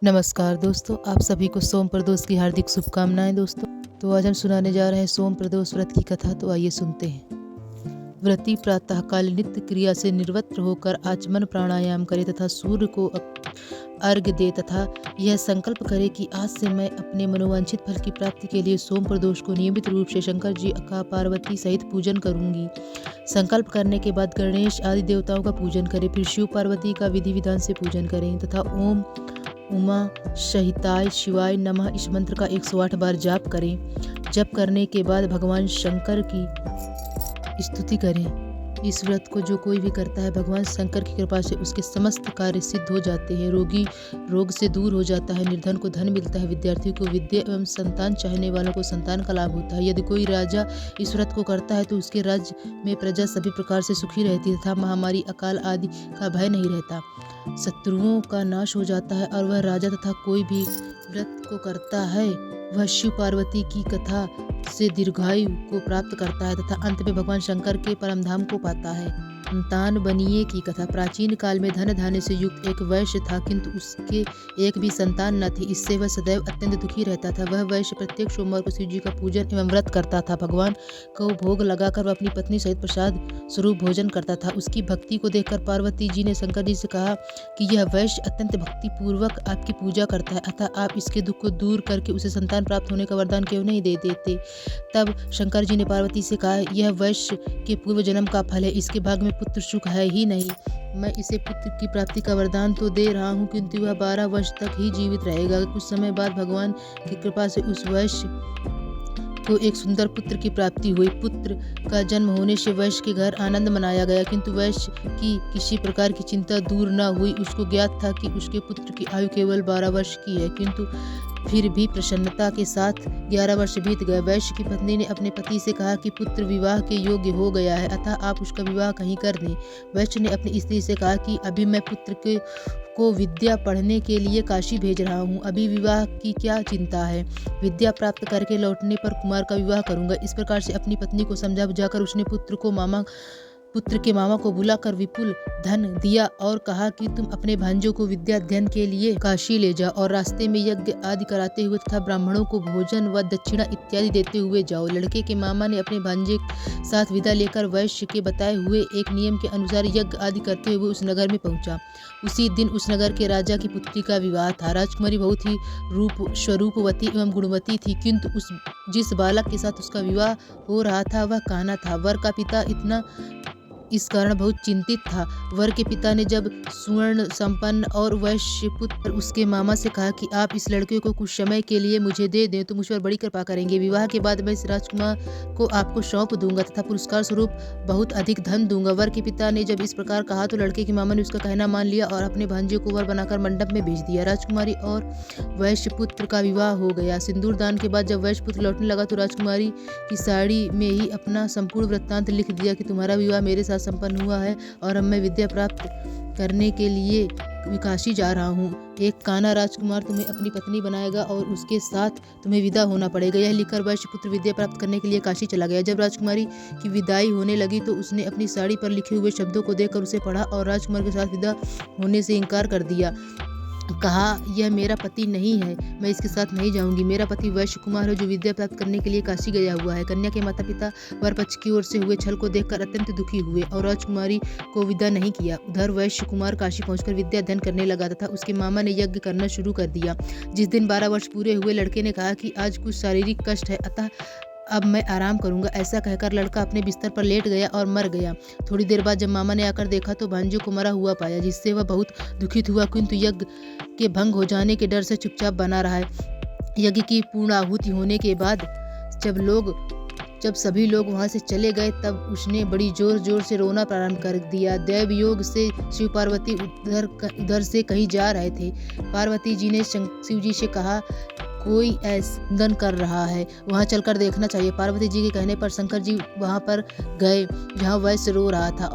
नमस्कार दोस्तों, आप सभी को सोम प्रदोष की हार्दिक शुभकामनाएं दोस्तों। तो आज हम सुनाने जा रहे हैं सोम प्रदोष व्रत की कथा। तो आइए सुनते हैं। व्रती प्रातःकाल नित्य क्रिया से निवृत्त होकर आचमन प्राणायाम करे तथा सूर्य को अर्घ्य दे तथा यह संकल्प करे कि आज से मैं अपने मनोवांछित फल की प्राप्ति के लिए सोम प्रदोष को नियमित रूप से शंकर जी का पार्वती सहित पूजन करूंगी। संकल्प करने के बाद गणेश आदि देवताओं का पूजन करें, फिर शिव पार्वती का विधि विधान से पूजन करें तथा ओम उमा सहिताय शिवाय नमः इस मंत्र का 108 बार जाप करें। जप करने के बाद भगवान शंकर की स्तुति करें। इस व्रत को जो कोई भी करता है, भगवान शंकर की कृपा से उसके समस्त कार्य सिद्ध हो जाते हैं। रोगी रोग से दूर हो जाता है, निर्धन को धन मिलता है, विद्यार्थी को विद्या एवं संतान चाहने वालों को संतान का लाभ होता है। यदि कोई राजा इस व्रत को करता है तो उसके राज्य में प्रजा सभी प्रकार से सुखी रहती है तथा महामारी अकाल आदि का भय नहीं रहता। शत्रुओं का नाश हो जाता है और वह राजा तथा कोई भी व्रत को करता है वह शिव पार्वती की कथा से दीर्घायु को प्राप्त करता है तथा अंत में भगवान शंकर के परमधाम को पाता है। संतान बनिए की कथा। प्राचीन काल में धन धान्य से युक्त एक वैश्य था, किंतु उसके एक भी संतान न थी। इससे वह सदैव अत्यंत दुखी रहता था। वह वैश्य प्रत्येक सोमवार को शिव जी का पूजन एवं व्रत करता था। भगवान को भोग लगाकर वह अपनी पत्नी सहित प्रसाद स्वरूप भोजन करता था। उसकी भक्ति को देखकर पार्वती जी ने शंकर जी से कहा कि यह वैश्य अत्यंत भक्ति पूर्वक आपकी पूजा करता है, अतः आप इसके दुख को दूर करके उसे संतान प्राप्त होने का वरदान क्यों नहीं दे देते। तब शंकर जी ने पार्वती से कहा, यह वैश्य के पूर्व जन्म का फल है, इसके भाग में पुत्र सुख है ही नहीं। मैं इसे पुत्र की प्राप्ति का वरदान तो दे रहा हूँ, किंतु वह 12 वर्ष तक ही जीवित रहेगा। कुछ समय बाद भगवान की कृपा से उस वैश्य को एक सुंदर पुत्र की प्राप्ति हुई। पुत्र का जन्म होने से वैश्य के घर आनंद मनाया गया, किंतु वैश्य की किसी प्रकार की चिंता दूर न हुई। उसको ज्ञात था कि उसके पुत्र की आयु केवल 12 वर्ष की है, किंतु फिर भी प्रसन्नता के साथ 11 वर्ष बीत गए। वैश्य की पत्नी ने अपने पति से कहा कि पुत्र विवाह के योग्य हो गया है, अतः आप उसका विवाह कहीं कर दें। वैश्य ने अपनी स्त्री से कहा कि अभी मैं पुत्र को विद्या पढ़ने के लिए काशी भेज रहा हूँ, अभी विवाह की क्या चिंता है। विद्या प्राप्त करके लौटने पर कुमार का विवाह करूंगा। इस प्रकार से अपनी पत्नी को समझा बुझाकर उसने पुत्र के मामा को बुलाकर विपुल धन दिया और कहा कि तुम अपने भांजों को विद्या अध्ययन के लिए काशी ले जाओ और रास्ते में यज्ञ आदि कराते हुए तथा ब्राह्मणों को भोजन व दक्षिणा इत्यादि देते हुए जाओ। लड़के के मामा ने अपने भांजे साथ विदा लेकर वैश्य के बताए हुए एक नियम के अनुसार यज्ञ आदि करते हुए उस नगर में पहुंचा। उसी दिन उस नगर के राजा की पुत्री का विवाह था। राजकुमारी बहुत ही स्वरूपवती एवं गुणवती थी, किंतु जिस बालक के साथ उसका विवाह हो रहा था वह काना था। वर का पिता इस कारण बहुत चिंतित था। वर के पिता ने जब सुवर्ण संपन्न और वैश्य पुत्र उसके मामा से कहा कि आप इस लड़के को कुछ समय के लिए मुझे दे दें तो मुझ पर बड़ी कृपा करेंगे। विवाह के बाद मैं इस राजकुमार को आपको सौंप दूंगा तथा पुरस्कार स्वरूप बहुत अधिक धन दूंगा। वर के पिता ने जब इस प्रकार कहा तो लड़के के मामा ने उसका कहना मान लिया और अपने भांजे को वर बनाकर मंडप में भेज दिया। राजकुमारी और वैश्य पुत्र का विवाह हो गया। सिंदूर दान के बाद जब वैश्य पुत्र लौटने लगा तो राजकुमारी की साड़ी में ही अपना संपूर्ण वृत्तांत लिख दिया कि तुम्हारा विवाह मेरे साथ संपन्न हुआ है और अब मैं विद्या प्राप्त करने के लिए काशी जा रहा हूँ। एक काना राजकुमार तुम्हें अपनी पत्नी बनाएगा और उसके साथ तुम्हें विदा होना पड़ेगा। यह लिखकर वैश्य पुत्र विद्या प्राप्त करने के लिए काशी चला गया। जब राजकुमारी की विदाई होने लगी तो उसने अपनी साड़ी पर लिखे हुए शब्दों को देखकर उसे पढ़ा और राजकुमार के साथ विदा होने से इनकार कर दिया। कहा, यह मेरा पति नहीं है, मैं इसके साथ नहीं जाऊंगी। मेरा पति वैश्य कुमार है जो विद्या प्राप्त करने के लिए काशी गया हुआ है। कन्या के माता पिता वर पक्ष की ओर से हुए छल को देखकर अत्यंत दुखी हुए और राजकुमारी को विदा नहीं किया। उधर वैश्य कुमार काशी पहुंचकर विद्या अध्ययन करने लगा तथा उसके मामा ने यज्ञ करना शुरू कर दिया। जिस दिन 12 वर्ष पूरे हुए, लड़के ने कहा कि आज कुछ शारीरिक कष्ट है, अतः अब मैं आराम करूंगा। ऐसा कहकर लड़का अपने बिस्तर पर लेट गया और मर गया। थोड़ी देर बाद जब मामा ने आकर देखा तो भांजों को मरा हुआ पाया, जिससे वह बहुत दुखित हुआ, किंतु यज्ञ के भंग हो जाने के डर से चुपचाप बना रहा है। यज्ञ की पूर्ण आहुति होने के बाद जब सभी लोग वहां से चले गए तब उसने बड़ी जोर जोर से रोना प्रारंभ कर दिया। दैव योग से शिव पार्वती उधर से कहीं जा रहे थे। पार्वती जी ने शिव जी से कहा, कोई ऐसा कर रहा है, वहाँ चलकर देखना चाहिए। पार्वती जी के कहने पर शंकर जी वहाँ पर गए जहाँ वैश्य रो रहा था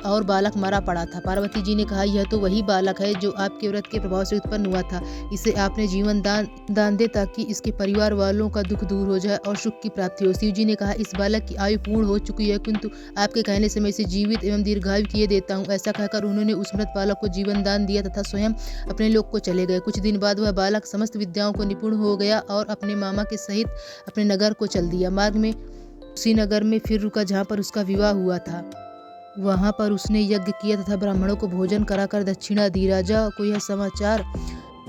और बालक मरा पड़ा था। पार्वती जी ने कहा, यह तो वही बालक है जो आपके व्रत के प्रभाव से उत्पन्न हुआ था। इसे आपने जीवन दान दे ताकि इसके परिवार वालों का दुख दूर हो जाए और सुख की प्राप्ति हो। शिव जी ने कहा, इस बालक की आयु पूर्ण हो चुकी है, किंतु आपके कहने से मैं इसे जीवित एवं दीर्घायु किए देता हूँ। ऐसा कहकर उन्होंने उस मृत बालक को जीवन दान दिया तथा स्वयं अपने लोक को चले गए। कुछ दिन बाद वह बालक समस्त विद्याओं को निपुण हो गया और अपने मामा के सहित अपने नगर को चल दिया। मार्ग में उसी नगर में फिर रुका जहाँ पर उसका विवाह हुआ था। वहाँ पर उसने यज्ञ किया तथा ब्राह्मणों को भोजन कराकर दक्षिणा दी। राजा को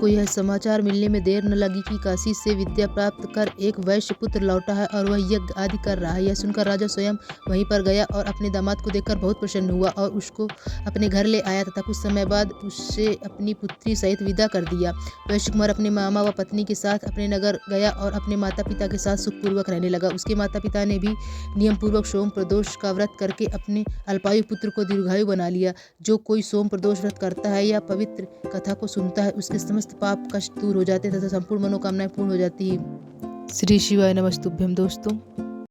यह समाचार मिलने में देर न लगी कि काशी से विद्या प्राप्त कर एक वैश्य पुत्र लौटा है और वह यज्ञ आदि कर रहा है। यह सुनकर राजा स्वयं वहीं पर गया और अपने दामाद को देखकर बहुत प्रसन्न हुआ और उसको अपने घर ले आया तथा कुछ समय बाद उससे अपनी पुत्री सहित विदा कर दिया। वैश्य कुमार अपने मामा व पत्नी के साथ अपने नगर गया और अपने माता पिता के साथ सुखपूर्वक रहने लगा। उसके माता पिता ने भी नियम पूर्वक सोम प्रदोष का व्रत करके अपने अल्पायु पुत्र को दीर्घायु बना लिया। जो कोई सोम प्रदोष व्रत करता है या पवित्र कथा को सुनता है, उसके समस्त पाप कष्ट दूर हो जाते हैं तथा संपूर्ण मनोकामनाएं पूर्ण हो जाती है। श्री शिवाय नमस्तुभ्यम दोस्तों।